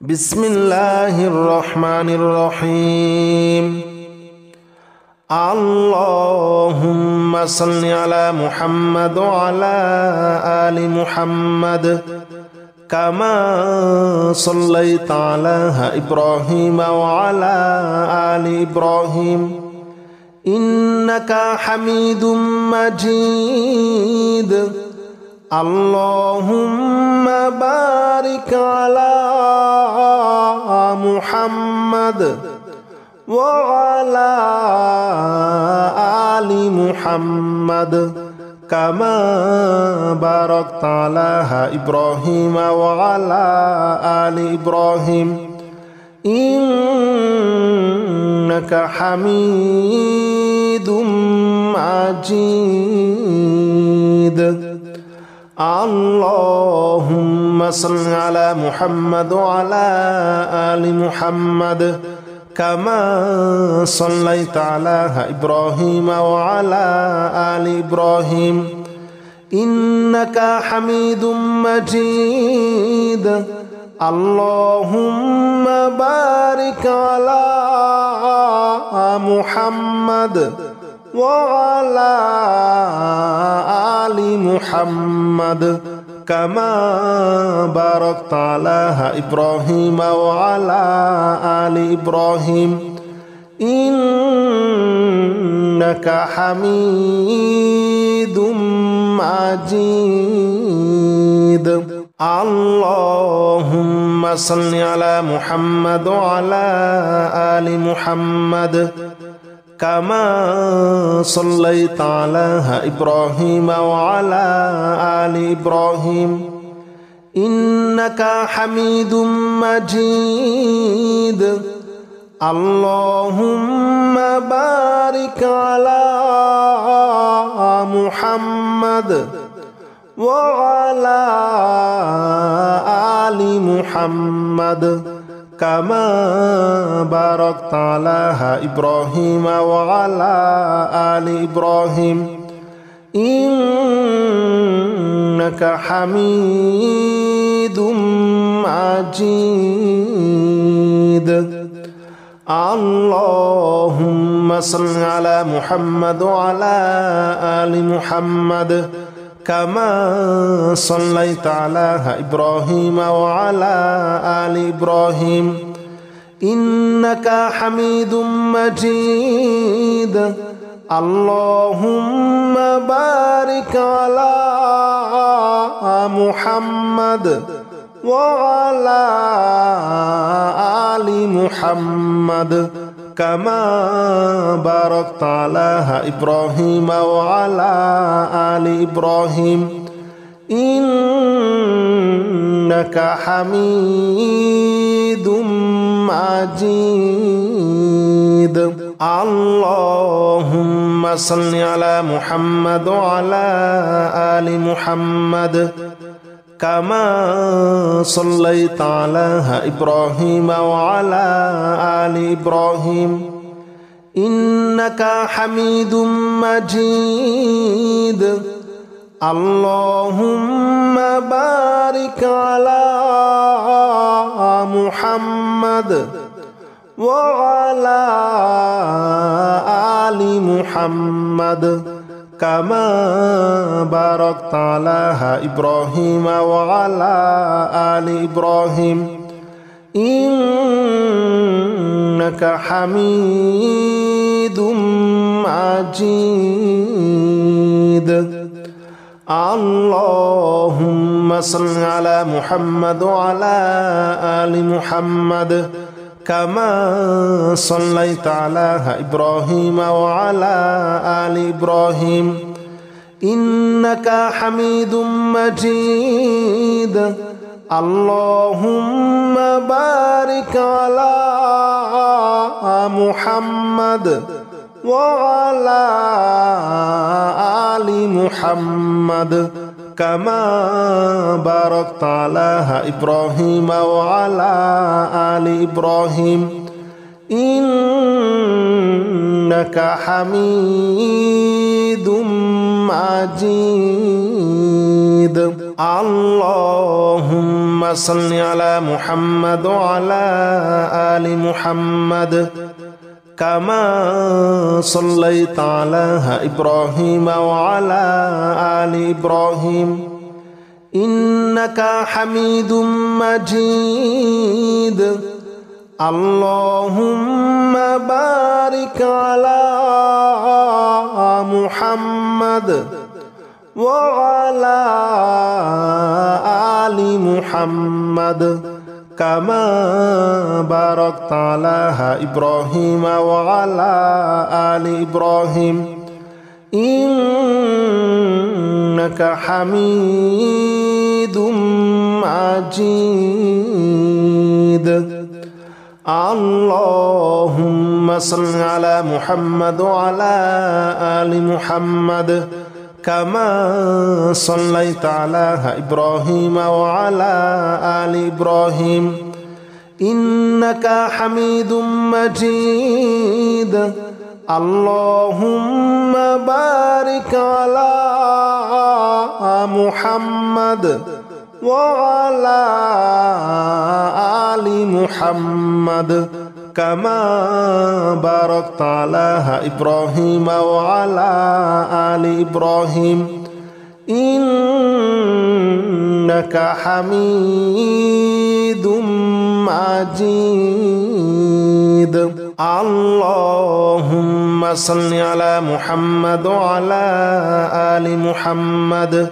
بسم الله الرحمن الرحيم. اللهم صل على محمد وعلى آل محمد كما صليت على إبراهيم وعلى آل إبراهيم إنك حميد مجيد. اللهم بارك على محمد وعلى آل محمد كما باركت على إبراهيم وعلى آل إبراهيم إنك حميد مجيد. اللهم صل على محمد وعلى آل محمد كما صليت على إبراهيم وعلى آل إبراهيم إنك حميد مجيد. اللهم بارك على محمد وعلى آل محمد كما باركت على إبراهيم وعلى آل إبراهيم إنك حميد مجيد. اللهم صل على محمد وعلى آل محمد كما صليت على إبراهيم وعلى آل إبراهيم إنك حميد مجيد. اللهم بارك على محمد وعلى آل محمد كما باركت على إبراهيم وعلى آل إبراهيم إنك حميد مجيد. اللهم صل على محمد وعلى آل محمد كما صليت على إبراهيم وعلى آل إبراهيم إنك حميد مجيد. اللهم بارك على محمد وعلى آل محمد كما باركت على إبراهيم وعلى آل إبراهيم إنك حميد مجيد. اللهم صل على محمد وعلى آل محمد كما صليت على إبراهيم وعلى آل إبراهيم إنك حميد مجيد. اللهم بارك على محمد وعلى آل محمد كما باركت على إبراهيم وعلى آل إبراهيم إنك حميد مجيد. اللهم صل على محمد وعلى آل محمد كما صليت على إبراهيم وعلى آل إبراهيم إنك حميد مجيد. اللهم بارك على محمد وعلى آل محمد كما باركت على إبراهيم وعلى آل إبراهيم إنك حميد مجيد. اللهم صل على محمد وعلى آل محمد كما صليت على إبراهيم وعلى آل إبراهيم إنك حميد مجيد اللهم بارك على محمد وعلى آل محمد كما باركت على إبراهيم وعلى آل إبراهيم إنك حميد مجيد اللهم صل على محمد وعلى آل محمد كما صليت على إبراهيم وعلى آل إبراهيم إنك حميد مجيد اللهم بارك على محمد وعلى آل محمد كما باركت على إبراهيم وعلى آل إبراهيم إنك حميد مجيد اللهم صل على محمد وعلى آل محمد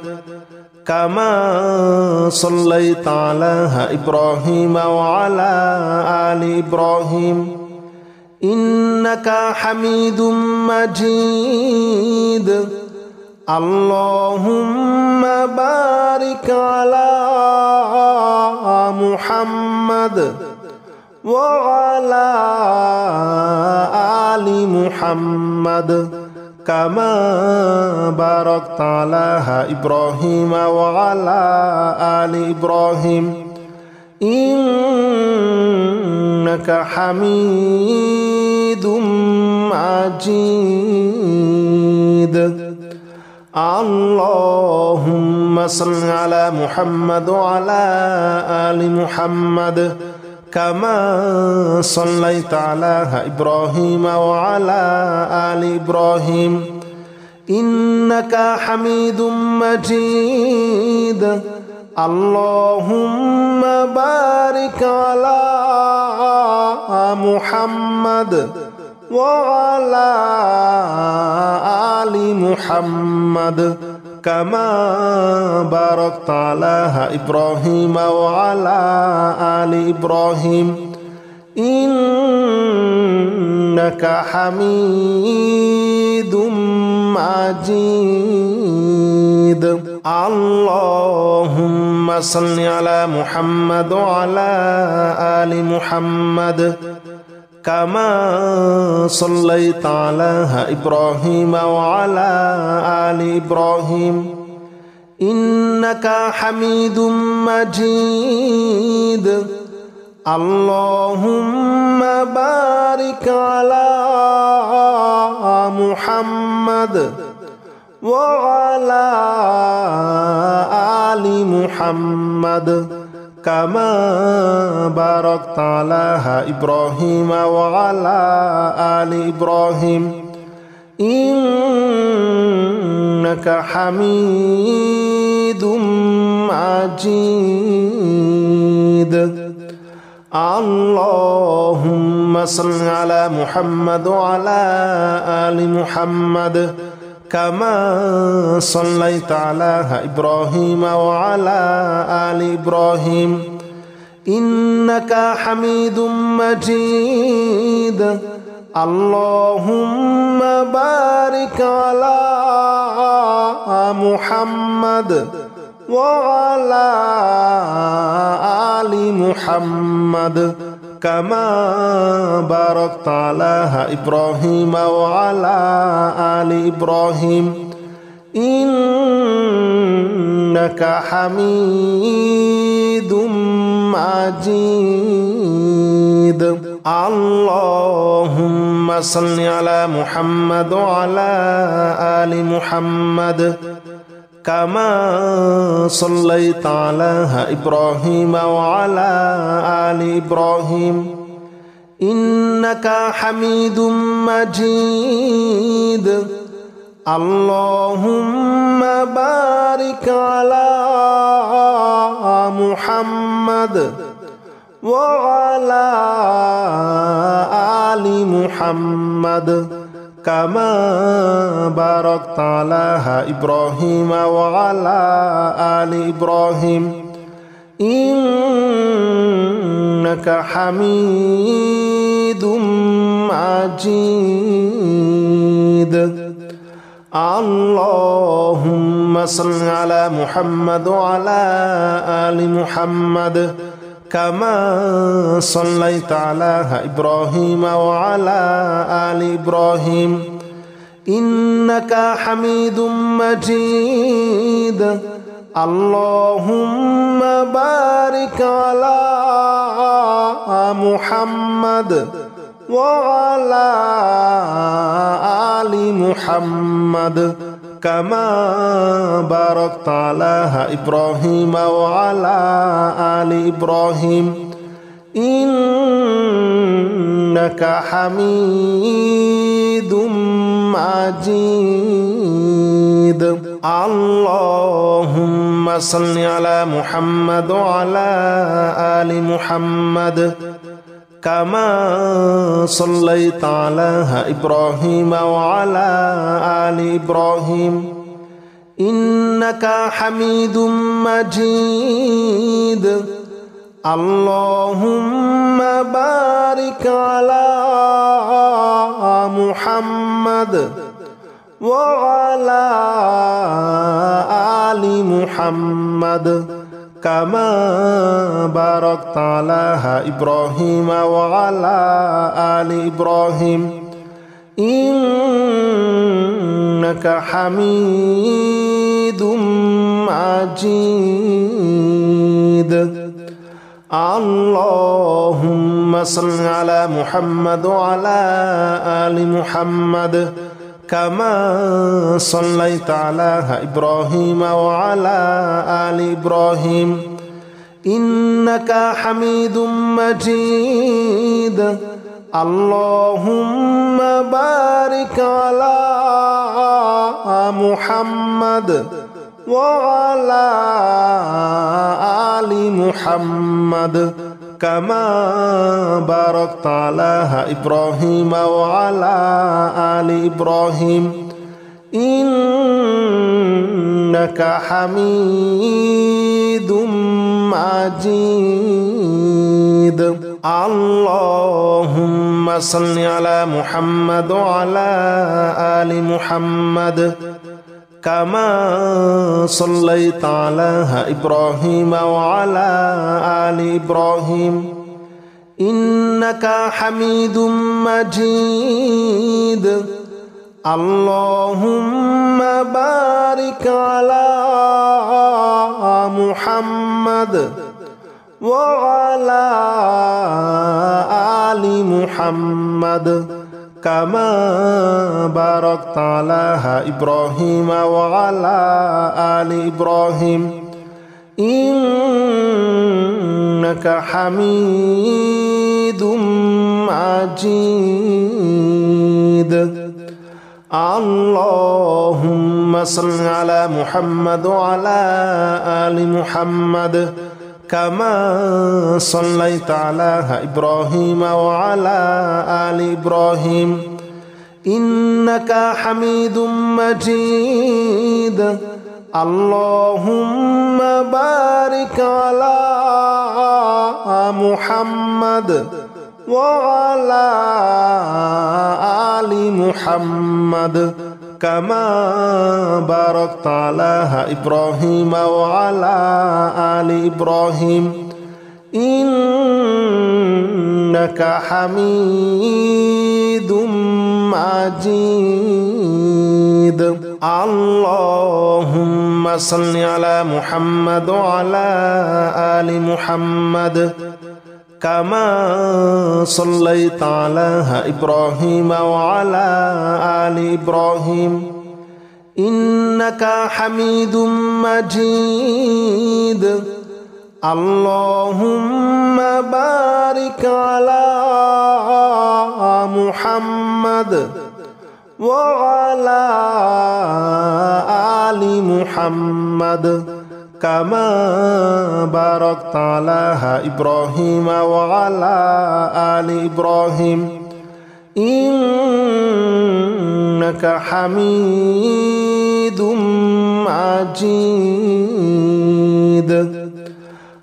كما صليت على إبراهيم وعلى آل إبراهيم إنك حميد مجيد اللهم بارك على محمد وعلى آل محمد كما باركت على إبراهيم وعلى آل إبراهيم إنك حميد مجيد اللهم صل على محمد وعلى آل محمد كما صليت على إبراهيم وعلى آل إبراهيم إنك حميد مجيد اللهم بارك على محمد وعلى آل محمد كما باركت على إبراهيم وعلى آل إبراهيم إنك حميد مجيد اللهم صل على محمد وعلى آل محمد كما صليت على إبراهيم وعلى آل إبراهيم إنك حميد مجيد اللهم بارك على محمد وعلى آل محمد كما باركت على إبراهيم وعلى آل إبراهيم إنك حميد مجيد اللهم صل على محمد وعلى آل محمد كما صليت على إبراهيم وعلى آل إبراهيم إنك حميد مجيد اللهم بارك على محمد وعلى آل محمد كما باركت على إبراهيم وعلى آل إبراهيم إنك حميد مجيد اللهم صل على محمد وعلى آل محمد كما صليت على إبراهيم وعلى آل إبراهيم إنك حميد مجيد اللهم بارك على محمد وعلى آل محمد كما باركت على إبراهيم وعلى آل إبراهيم إنك حميد مجيد اللهم صل على محمد وعلى آل محمد كما صليت على إبراهيم وعلى آل إبراهيم إنك حميد مجيد اللهم بارك على محمد وعلى آل محمد كما باركت على إبراهيم وعلى آل إبراهيم إنك حميد مجيد اللهم صل على محمد وعلى آل محمد كما صليت على إبراهيم وعلى آل إبراهيم إنك حميد مجيد اللهم بارك على محمد وعلى آل محمد كما باركت على إبراهيم وعلى آل إبراهيم إنك حميد مجيد اللهم صل على محمد وعلى آل محمد كما صليت على إبراهيم وعلى آل إبراهيم إنك حميد مجيد اللهم بارك على محمد وعلى آل محمد كما باركت على إبراهيم وعلى آل إبراهيم إنك حميد مجيد اللهم صل على محمد وعلى آل محمد كما صليت على إبراهيم وعلى آل إبراهيم إنك حميد مجيد اللهم بارك على محمد وعلى آل محمد كما باركت على إبراهيم وعلى آل إبراهيم إنك حميد مجيد اللهم صل على محمد وعلى آل محمد كما صليت على إبراهيم وعلى آل إبراهيم إنك حميد مجيد اللهم بارك على محمد وعلى آل محمد كما باركت على إبراهيم وعلى آل إبراهيم إنك حميد مجيد اللهم صل على محمد وعلى آل محمد كما صليت على إبراهيم وعلى آل إبراهيم إنك حميد مجيد اللهم بارك على محمد وعلى آل محمد كما باركت على إبراهيم وعلى آل إبراهيم إنك حميد مجيد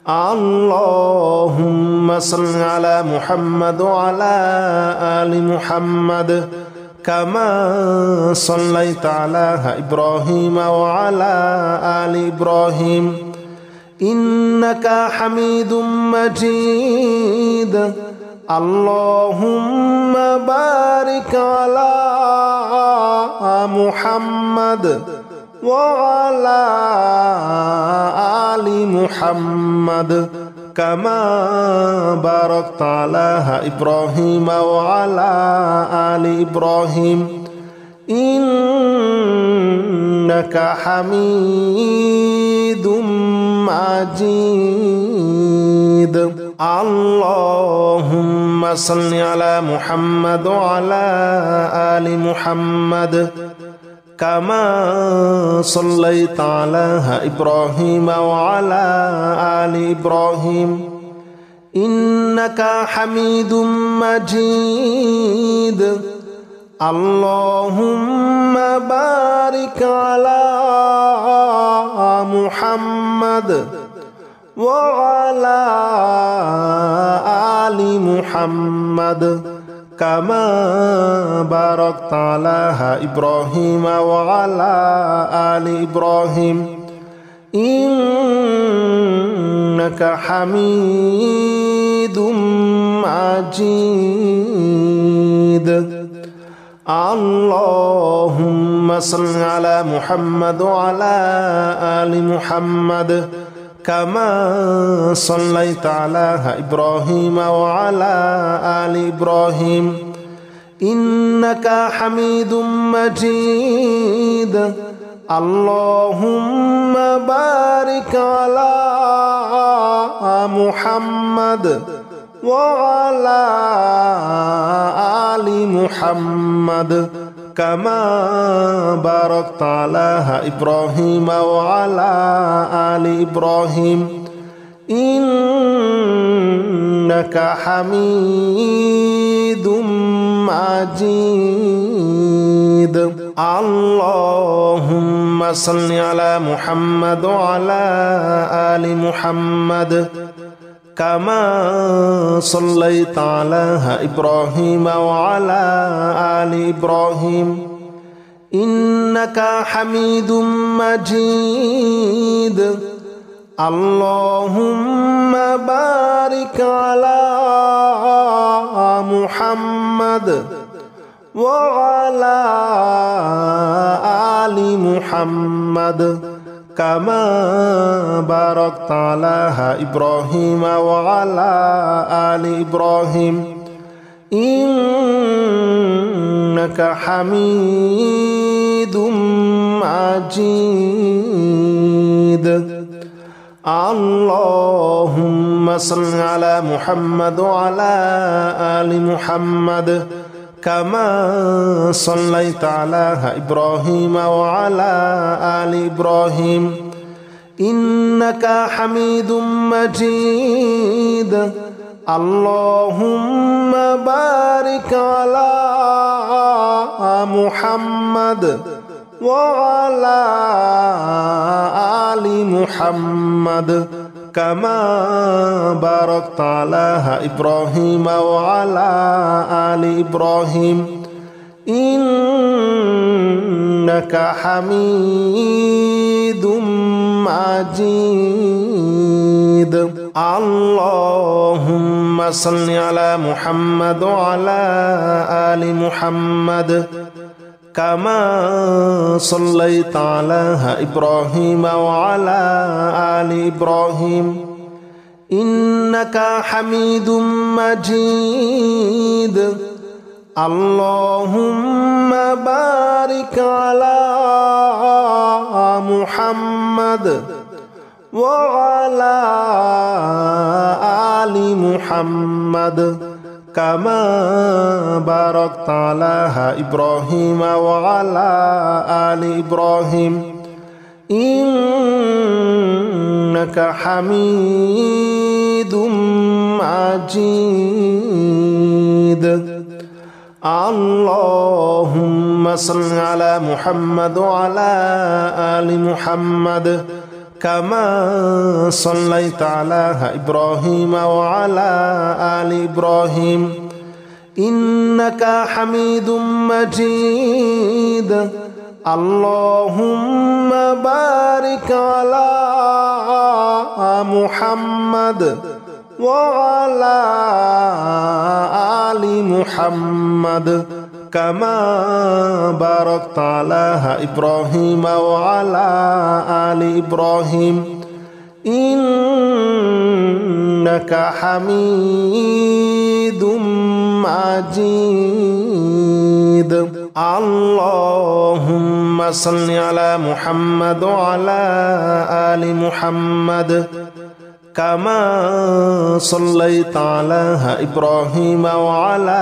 اللهم صل على محمد وعلى آل محمد كما صليت على إبراهيم وعلى آل إبراهيم إنك حميد مجيد اللهم بارك على محمد وعلى آل محمد كما باركت على إبراهيم وعلى آل إبراهيم إنك حميد مجيد اللهم صل على محمد وعلى آل محمد كما صليت على إبراهيم وعلى آل إبراهيم إنك حميد مجيد اللهم بارك على محمد وعلى آل محمد كما باركت على إبراهيم وعلى آل إبراهيم إنك حميد مجيد اللهم صل على محمد وعلى آل محمد كما صليت على إبراهيم وعلى آل إبراهيم إنك حميد مجيد اللهم بارك على محمد وعلى آل محمد كما باركت على إبراهيم وعلى آل إبراهيم إنك حميد مجيد اللهم صل على محمد وعلى آل محمد كما صليت على إبراهيم وعلى آل إبراهيم إنك حميد مجيد اللهم بارك على محمد وعلى آل محمد كما باركت على إبراهيم وعلى آل إبراهيم إنك حميد مجيد اللهم صل على محمد وعلى آل محمد كما صليت على إبراهيم وعلى آل إبراهيم إنك حميد مجيد اللهم بارك على محمد وعلى آل محمد كما باركت على إبراهيم وعلى آل إبراهيم إنك حميد مجيد اللهم صل على محمد وعلى آل محمد كما صليت على إبراهيم وعلى آل إبراهيم إنك حميد مجيد اللهم بارك على محمد وعلى آل محمد كما باركت على إبراهيم وعلى آل إبراهيم إنك حميد مجيد اللهم صل على محمد وعلى آل محمد كما صليت على إبراهيم وعلى آل إبراهيم إنك حميد مجيد اللهم بارك على محمد وعلى آل محمد كما باركت على إبراهيم وعلى آل إبراهيم إنك حميد مجيد اللهم صل على محمد وعلى آل محمد كما صليت على إبراهيم وعلى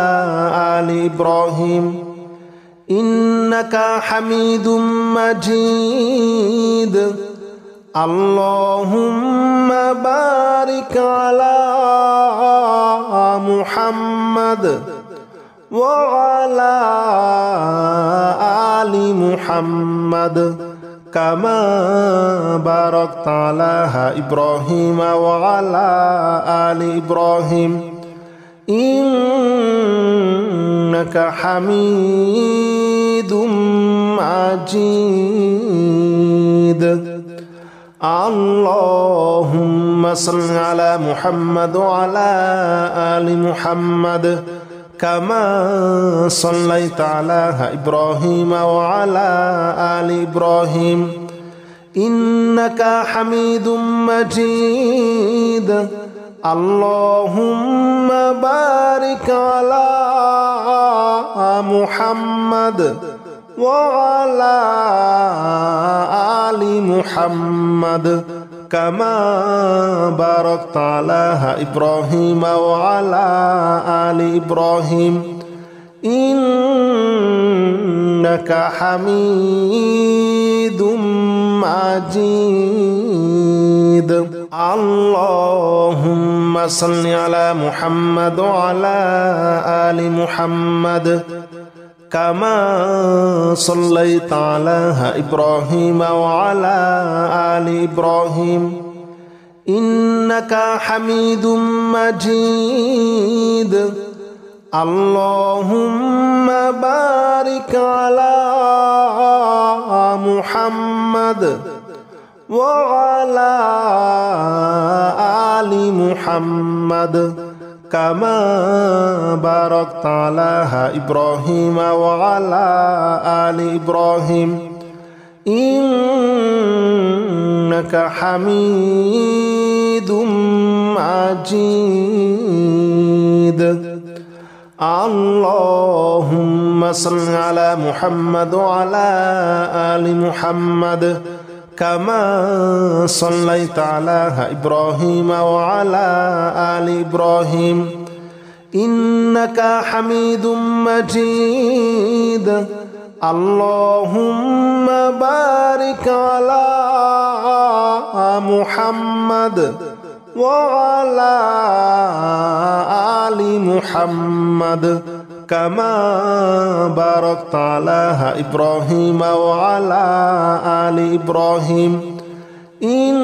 آل إبراهيم إنك حميد مجيد اللهم بارك على محمد وعلى آل محمد كما باركت على إبراهيم وعلى آل إبراهيم إنك حميد مجيد اللهم صل على محمد وعلى آل محمد كما صليت على إبراهيم وعلى آل إبراهيم إنك حميد مجيد اللهم بارك على محمد وعلى آل محمد كما باركت على إبراهيم وعلى آل إبراهيم إنك حميد مجيد اللهم صل على محمد وعلى آل محمد كما صليت على إبراهيم وعلى آل إبراهيم إنك حميد مجيد اللهم بارك على محمد وعلى آل محمد كما باركت على إبراهيم وعلى آل إبراهيم إنك حميد مجيد اللهم صل على محمد وعلى آل محمد كما صليت على إبراهيم وعلى آل إبراهيم إنك حميد مجيد اللهم بارك على محمد وعلى آل محمد كما باركت على إبراهيم وعلى آل إبراهيم إنك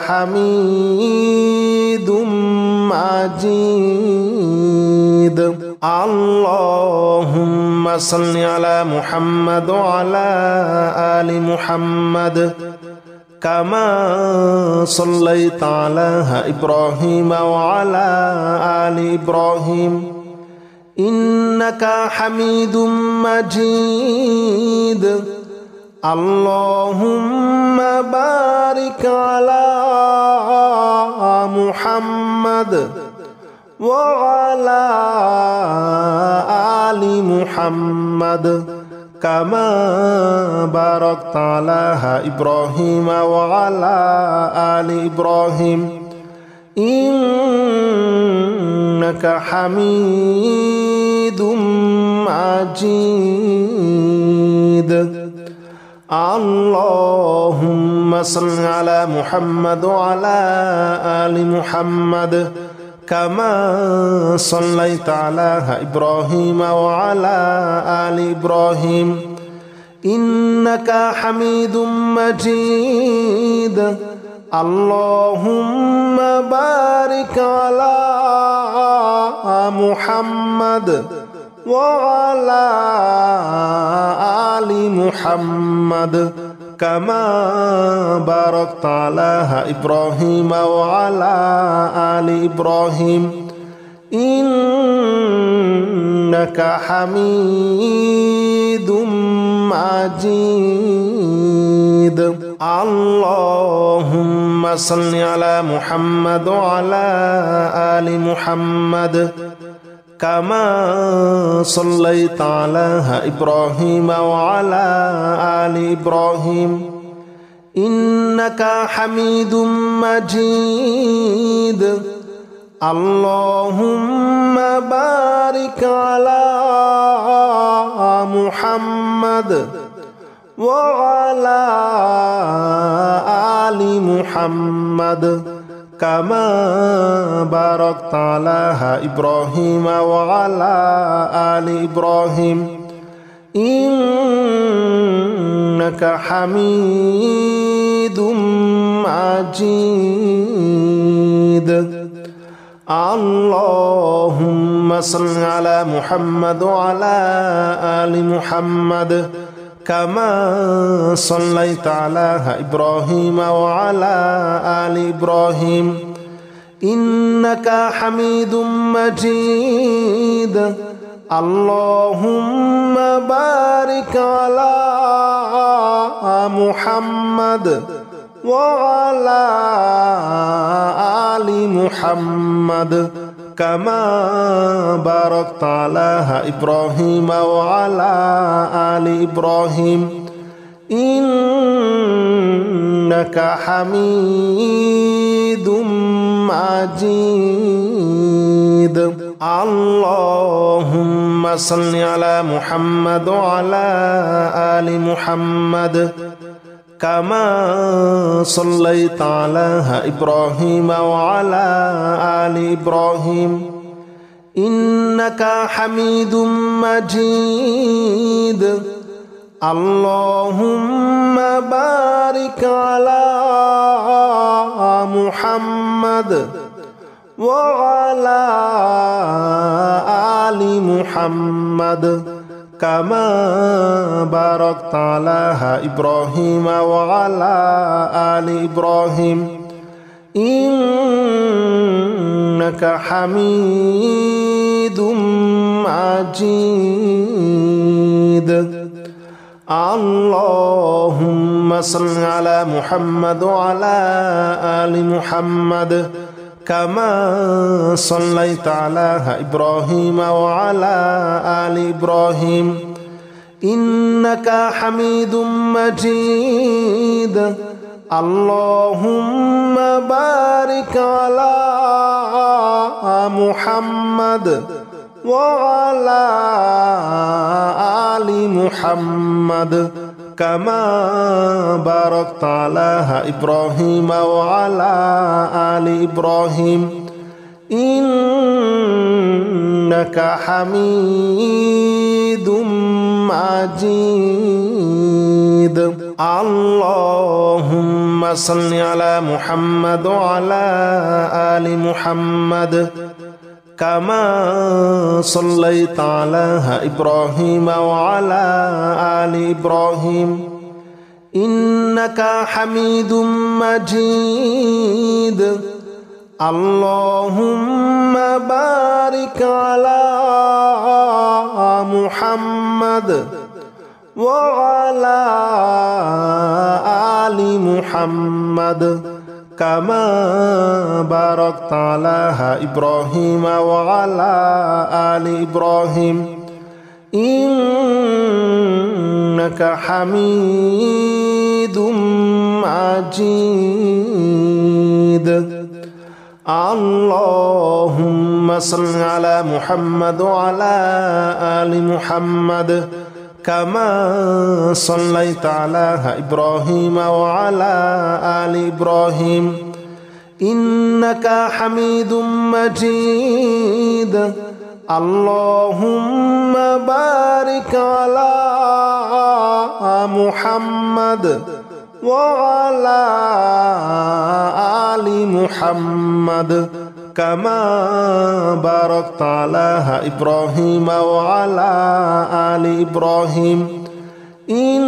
حميد مجيد اللهم صل على محمد وعلى آل محمد كما صليت على إبراهيم وعلى آل إبراهيم إنك حميد مجيد اللهم بارك على محمد وعلى آل محمد كما باركت على إبراهيم وعلى آل إبراهيم إنك حميد مجيد اللهم صل على محمد وعلى آل محمد كما صليت على إبراهيم وعلى آل إبراهيم إنك حميد مجيد اللهم بارك على محمد وعلى آل محمد كما باركت على إبراهيم وعلى آل إبراهيم إنك حميد مجيد اللهم صل على محمد وعلى آل محمد كما صليت على إبراهيم وعلى آل إبراهيم إنك حميد مجيد اللهم بارك على محمد وعلى آل محمد كما باركت على إبراهيم وعلى آل إبراهيم إنك حميد مجيد اللهم صل على محمد وعلى آل محمد كما صليت على إبراهيم وعلى آل إبراهيم إنك حميد مجيد اللهم بارك على محمد وعلى آل محمد كما باركت على إبراهيم وعلى آل إبراهيم إنك حميد مجيد اللهم صل على محمد وعلى آل محمد كما صليت على إبراهيم وعلى آل إبراهيم إنك حميد مجيد اللهم بارك على محمد وعلى آل محمد كما باركت على إبراهيم وعلى آل إبراهيم إنك حميد مجيد اللهم صل على محمد وعلى آل محمد كما صليت على إبراهيم وعلى آل إبراهيم إنك حميد مجيد اللهم بارك على محمد وعلى آل محمد كما باركت على إبراهيم وعلى آل إبراهيم إنك حميد مجيد اللهم صل على محمد وعلى آل محمد كما صليت على إبراهيم وعلى آل إبراهيم إنك حميد مجيد اللهم بارك على محمد وعلى آل محمد كما باركت على إبراهيم وعلى آل إبراهيم إنك حميد مجيد. اللهم صل على محمد وعلى آل محمد كما صليت على إبراهيم وعلى آل إبراهيم إنك حميد مجيد. اللهم بارك على محمد وعلى آل محمد كما باركت على إبراهيم وعلى آل إبراهيم إنك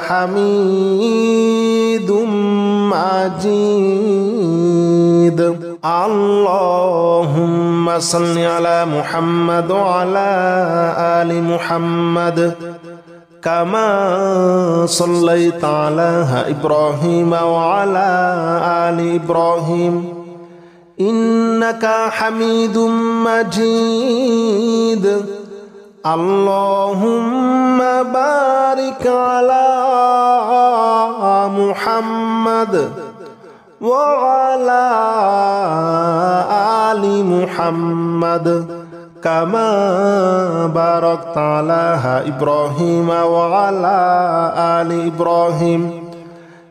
حميد مجيد. اللهم صل على محمد وعلى آل محمد كما صليت على إبراهيم وعلى آل إبراهيم إنك حميد مجيد. اللهم بارك على محمد وعلى آل محمد كما باركت على إبراهيم وعلى آل إبراهيم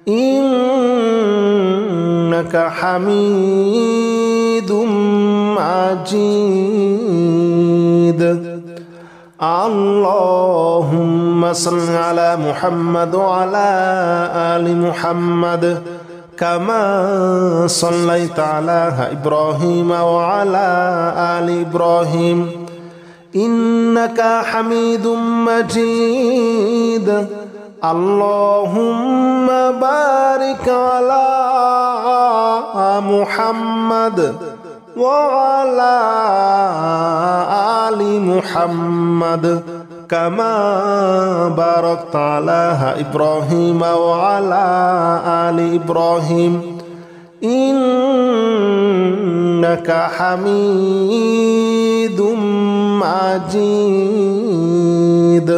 إنك حميد مجيد. اللهم صل على محمد وعلى آل محمد كما صليت على إبراهيم وعلى آل إبراهيم إنك حميد مجيد. اللهم بارك على محمد وعلى آل محمد كما باركت على إبراهيم وعلى آل إبراهيم إنك حميد مجيد.